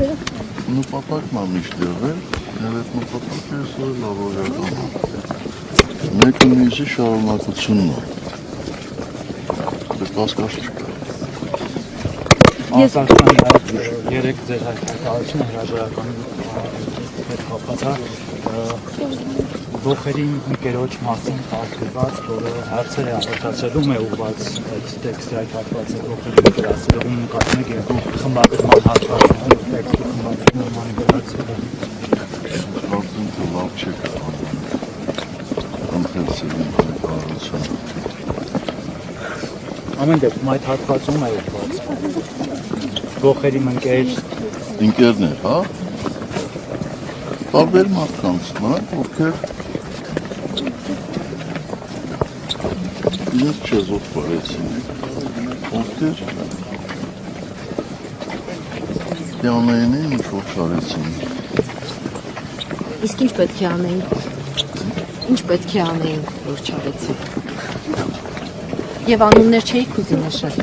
Նպատակն է միշտ եղել, եւ այդ նպատակը այսօր լավորական է։ Մեկը մյուսի շարունակությունն է։ Դե կասկած չկա։ Անկախության նաև երեք ձեր հայտարարությունը հրաժարականի հետ կապված է ողերի ընկերոջ մասին պատկերված, որը հարցեր է արտադրում է ուղղված այդ տեքստի այդ հատվածը ողերի ընկերացրել ու նկատում եք երկու խմբագրման հատվածներ տեքստի խմբագրման մանիպուլյացիա։ Կարծում թե լավ չեք անում։ Ընթերցել եմ հայտարարությունը։ Ամեն դեպքում այդ հատվածում է ուղղված ողերի ընկերներ, հա? Տարբեր մարդկանց, նրանք ովքեր իրենց չեզոք բարեցին, ովքեր տյանային էին ինչ-որ չարեցին։ Իսկ ինչ պետք է անեին, ինչ պետք է անեին, որ չարեցին։ Եվ անուններ չէիք ուզի նշել։